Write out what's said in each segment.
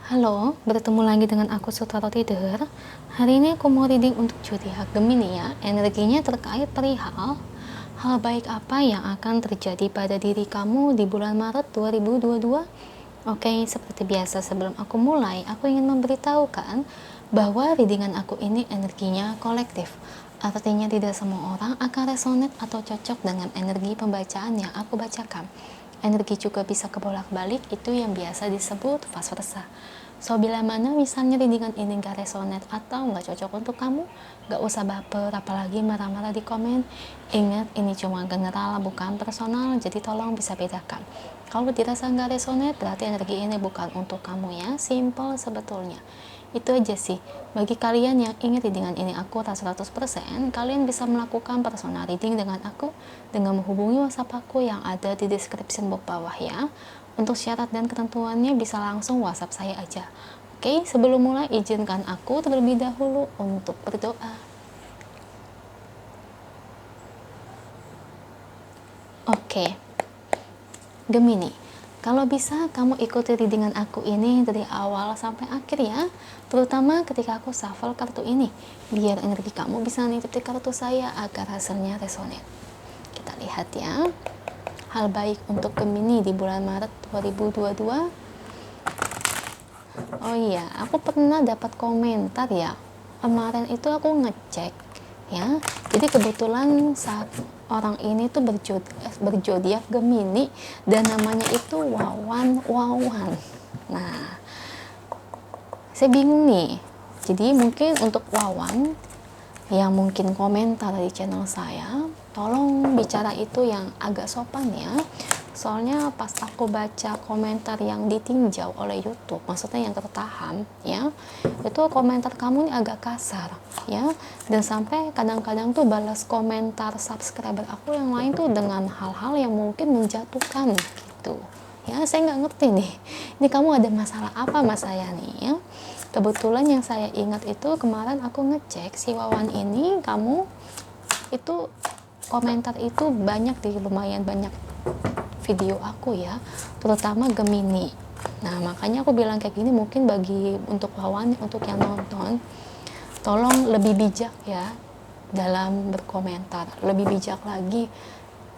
Halo, bertemu lagi dengan aku Sutaro Tidur. Hari ini aku mau reading untuk zodiak Gemini ya. Energinya terkait perihal hal baik apa yang akan terjadi pada diri kamu di bulan Maret 2022. Oke, seperti biasa sebelum aku mulai, aku ingin memberitahukan bahwa readingan aku ini energinya kolektif. Artinya tidak semua orang akan resonate atau cocok dengan energi pembacaan yang aku bacakan. Energi juga bisa kebolak-balik, itu yang biasa disebut vice versa. So, bila mana misalnya readingan ini gak resonate atau gak cocok untuk kamu, gak usah baper, apalagi marah-marah di komen. Ingat, ini cuma general, bukan personal, jadi tolong bisa bedakan. Kalau dirasa gak resonate, berarti energi ini bukan untuk kamu ya, simple sebetulnya. Itu aja sih. Bagi kalian yang ingin readingan ini akurat 100%, kalian bisa melakukan personal reading dengan aku dengan menghubungi WhatsApp aku yang ada di description box bawah ya. Untuk syarat dan ketentuannya bisa langsung WhatsApp saya aja. Oke, sebelum mulai izinkan aku terlebih dahulu untuk berdoa. Oke, Gemini, kalau bisa kamu ikuti readingan aku ini dari awal sampai akhir ya, terutama ketika aku shuffle kartu ini, biar energi kamu bisa nitip di kartu saya agar hasilnya resonate. Kita lihat ya, hal baik untuk Gemini di bulan Maret 2022. Oh iya, aku pernah dapat komentar ya, kemarin itu aku ngecek ya, jadi kebetulan saat orang ini tuh berjodiak Gemini dan namanya itu Wawan. Nah, saya bingung nih, jadi mungkin untuk Wawan yang mungkin komentar di channel saya, tolong bicara itu yang agak sopan ya. Soalnya pas aku baca komentar yang ditinjau oleh YouTube, maksudnya yang tertahan ya, itu komentar kamu ini agak kasar ya, dan sampai kadang-kadang tuh balas komentar subscriber aku yang lain tuh dengan hal-hal yang mungkin menjatuhkan gitu ya. Saya nggak ngerti nih, ini kamu ada masalah apa sama saya nih ya. Kebetulan yang saya ingat itu kemarin aku ngecek si Wawan ini, kamu itu komentar itu banyak di lumayan banyak video aku ya, terutama Gemini. Nah, makanya aku bilang kayak gini, mungkin bagi untuk Wawan, untuk yang nonton, tolong lebih bijak ya dalam berkomentar, lebih bijak lagi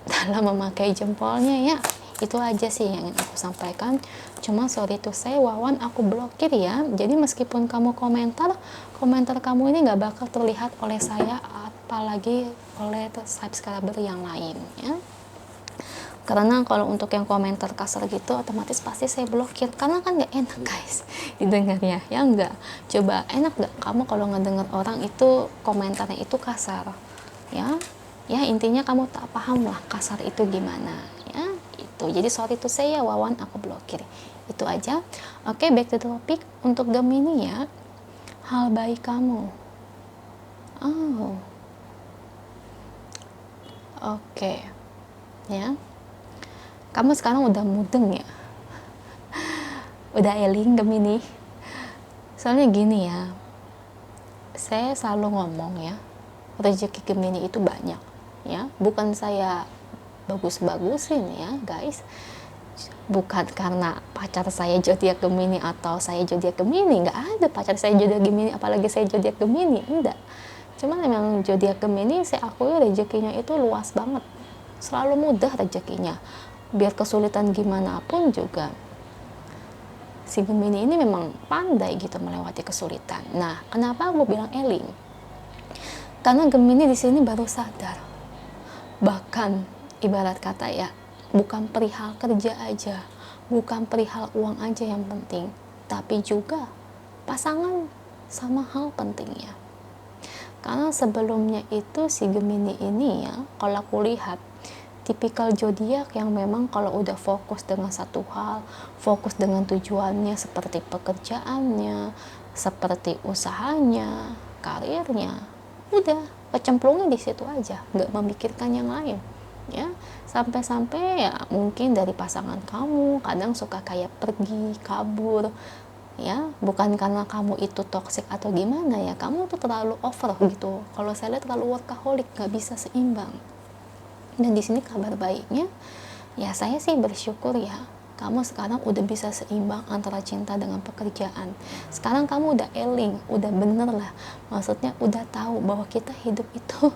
dalam memakai jempolnya ya. Itu aja sih yang ingin aku sampaikan. Cuma sorry to say, Wawan aku blokir ya. Jadi meskipun kamu komentar kamu ini gak bakal terlihat oleh saya, apalagi oleh subscriber yang lain ya. Karena kalau untuk yang komentar kasar gitu otomatis pasti saya blokir, karena kan gak enak guys didengarnya ya. Enggak, coba enak gak kamu kalau ngedenger orang itu komentarnya itu kasar ya. Ya intinya kamu tak paham lah kasar itu gimana ya. Itu jadi sorry to say ya Wawan, aku blokir. Itu aja. Oke, back to the topic. Untuk Gemini ya, hal baik kamu. Oh, oke ya, kamu sekarang udah mudeng ya, udah eling Gemini. Soalnya gini ya, saya selalu ngomong ya, rezeki Gemini itu banyak ya, bukan saya bagus-bagusin ya guys, bukan karena pacar saya zodiak Gemini atau saya zodiak Gemini, nggak ada pacar saya zodiak Gemini apalagi saya zodiak Gemini, enggak. Cuman memang zodiak Gemini saya akui rezekinya itu luas banget, selalu mudah rezekinya, biar kesulitan gimana pun juga si Gemini ini memang pandai gitu melewati kesulitan. Nah, kenapa aku bilang eling? Karena Gemini di sini baru sadar, bahkan ibarat kata ya, bukan perihal kerja aja, bukan perihal uang aja yang penting, tapi juga pasangan sama hal pentingnya. Karena sebelumnya itu si Gemini ini ya, kalau aku lihat tipikal zodiak yang memang kalau udah fokus dengan satu hal, fokus dengan tujuannya seperti pekerjaannya, seperti usahanya, karirnya, udah kecemplungnya di situ aja, nggak memikirkan yang lain ya. Sampai-sampai ya mungkin dari pasangan kamu kadang suka kayak pergi kabur ya, bukan karena kamu itu toxic atau gimana ya, kamu tuh terlalu over gitu. Kalau saya lihat terlalu workaholic, nggak bisa seimbang. Dan di sini kabar baiknya ya, saya sih bersyukur ya, kamu sekarang udah bisa seimbang antara cinta dengan pekerjaan. Sekarang kamu udah eling, udah bener lah, maksudnya udah tahu bahwa kita hidup itu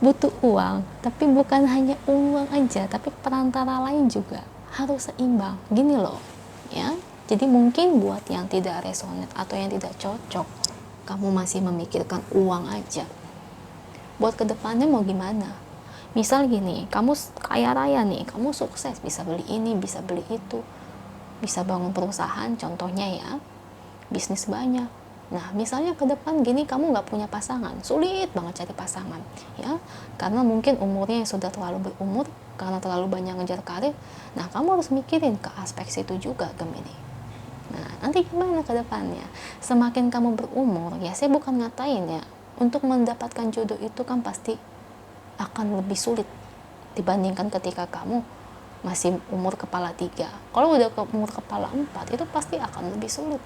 butuh uang, tapi bukan hanya uang aja, tapi perantara lain juga harus seimbang. Gini loh ya, jadi mungkin buat yang tidak resonate atau yang tidak cocok, kamu masih memikirkan uang aja, buat kedepannya mau gimana? Misal gini, kamu kaya raya nih, kamu sukses, bisa beli ini, bisa beli itu, bisa bangun perusahaan, contohnya ya, bisnis banyak. Nah, misalnya ke depan gini, kamu nggak punya pasangan, sulit banget cari pasangan, ya, karena mungkin umurnya yang sudah terlalu berumur, karena terlalu banyak ngejar karir. Nah, kamu harus mikirin ke aspek situ juga, Gemini. Nah, nanti gimana ke depannya? Semakin kamu berumur, ya saya bukan ngatain ya, untuk mendapatkan jodoh itu kan pasti akan lebih sulit dibandingkan ketika kamu masih umur kepala 3. Kalau udah ke umur kepala 4 itu pasti akan lebih sulit.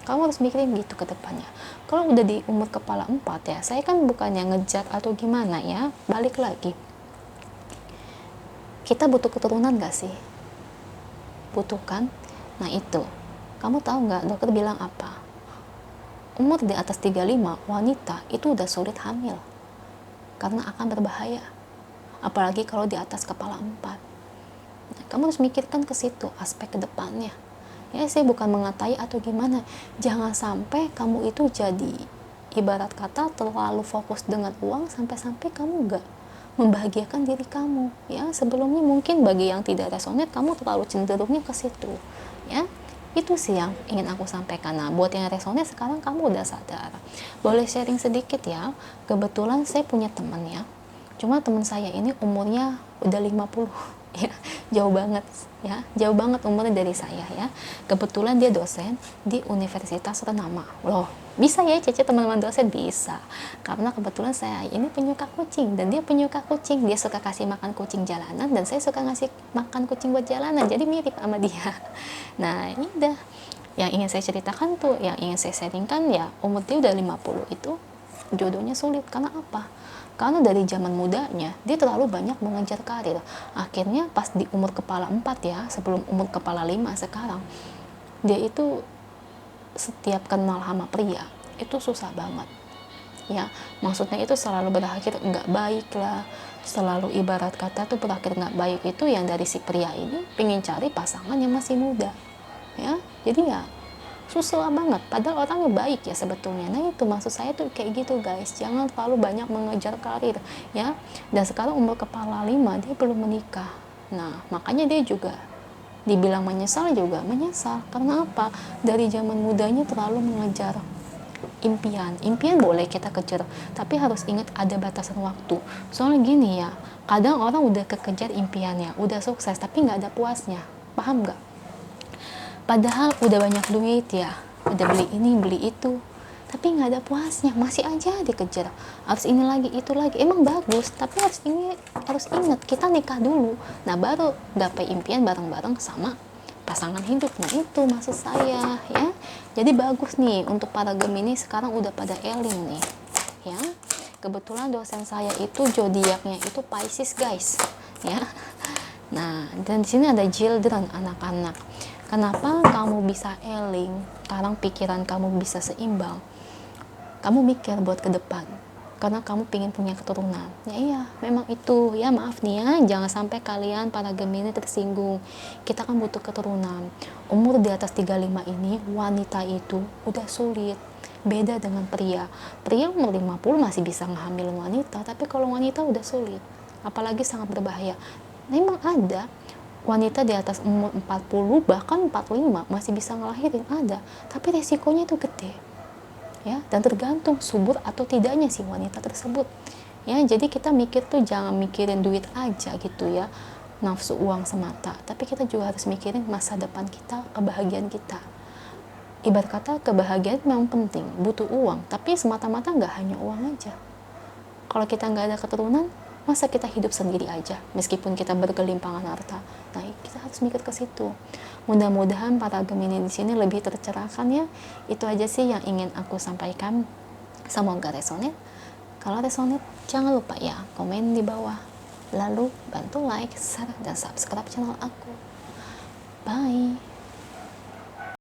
Kamu harus mikirin gitu ke depannya. Kalau udah di umur kepala 4 ya, saya kan bukannya ngejat atau gimana ya, balik lagi. Kita butuh keturunan gak sih? Butuh kan? Nah itu, kamu tahu gak dokter bilang apa? Umur di atas 35 wanita itu udah sulit hamil. Karena akan berbahaya, apalagi kalau di atas kepala 4. Nah, kamu harus mikirkan ke situ aspek kedepannya. Ya, saya bukan mengatai atau gimana, jangan sampai kamu itu jadi ibarat kata terlalu fokus dengan uang sampai-sampai kamu gak membahagiakan diri kamu. Ya, sebelumnya mungkin bagi yang tidak resonate, kamu terlalu cenderungnya ke situ. Ya, itu sih yang ingin aku sampaikan. Nah, buat yang resonate sekarang kamu udah sadar. Boleh sharing sedikit ya. Kebetulan saya punya teman ya. Cuma teman saya ini umurnya udah 50 ya. Jauh banget ya. Jauh banget umurnya dari saya ya. Kebetulan dia dosen di universitas ternama. Loh, bisa ya Cece teman-teman dosen? Bisa. Karena kebetulan saya ini penyuka kucing dan dia penyuka kucing. Dia suka kasih makan kucing jalanan dan saya suka ngasih makan kucing buat jalanan. Jadi mirip sama dia. Nah, ini udah yang ingin saya ceritakan tuh, yang ingin saya sharingkan ya, umur dia udah 50 itu jodohnya sulit. Karena apa? Karena dari zaman mudanya dia terlalu banyak mengejar karir. Akhirnya pas di umur kepala 4 ya, sebelum umur kepala 5 sekarang, dia itu setiap kenal sama pria itu susah banget. Ya, maksudnya itu selalu berakhir nggak baik lah, selalu ibarat kata tuh berakhir nggak baik itu yang dari si pria ini pengen cari pasangan yang masih muda. Ya, jadi ya susah banget, padahal orangnya baik ya sebetulnya. Nah itu maksud saya tuh kayak gitu guys, jangan terlalu banyak mengejar karir ya. Dan sekarang umur kepala 5 dia belum menikah. Nah makanya dia juga dibilang menyesal, juga menyesal. Karena apa? Dari zaman mudanya terlalu mengejar impian boleh kita kejar, tapi harus ingat ada batasan waktu. Soalnya gini ya, kadang orang udah kekejar impiannya, udah sukses tapi nggak ada puasnya, paham nggak? Padahal udah banyak duit ya, udah beli ini, beli itu, tapi nggak ada puasnya, masih aja dikejar. Harus ini lagi, itu lagi, emang bagus, tapi harus ingat, kita nikah dulu. Nah baru gapai impian bareng-bareng sama pasangan hidup. Nah itu maksud saya ya. Jadi bagus nih untuk para Gemini sekarang udah pada eling nih ya. Kebetulan dosen saya itu zodiaknya itu Pisces guys ya. Nah dan di sini ada children, anak-anak. Kenapa kamu bisa eling? Sekarang pikiran kamu bisa seimbang. Kamu mikir buat ke depan. Karena kamu pengen punya keturunan. Ya iya, memang itu. Ya maaf nih ya, jangan sampai kalian para Gemini tersinggung. Kita kan butuh keturunan. Umur di atas 35 ini, wanita itu udah sulit. Beda dengan pria. Pria umur 50 masih bisa ngehamilin wanita, tapi kalau wanita udah sulit. Apalagi sangat berbahaya. Memang ada wanita di atas umur 40 bahkan 45 masih bisa ngelahirin, ada, tapi resikonya itu gede ya, dan tergantung subur atau tidaknya si wanita tersebut ya. Jadi kita mikir tuh jangan mikirin duit aja gitu ya, nafsu uang semata, tapi kita juga harus mikirin masa depan kita, kebahagiaan kita. Ibarat kata kebahagiaan memang penting, butuh uang, tapi semata-mata nggak hanya uang aja. Kalau kita nggak ada keturunan, masa kita hidup sendiri aja meskipun kita bergelimpangan harta? Nah kita harus mikir ke situ. Mudah-mudahan para Gemini di sini lebih tercerahkan ya. Itu aja sih yang ingin aku sampaikan, semoga resonate. Kalau resonate jangan lupa ya komen di bawah, lalu bantu like, share, dan subscribe channel aku. Bye.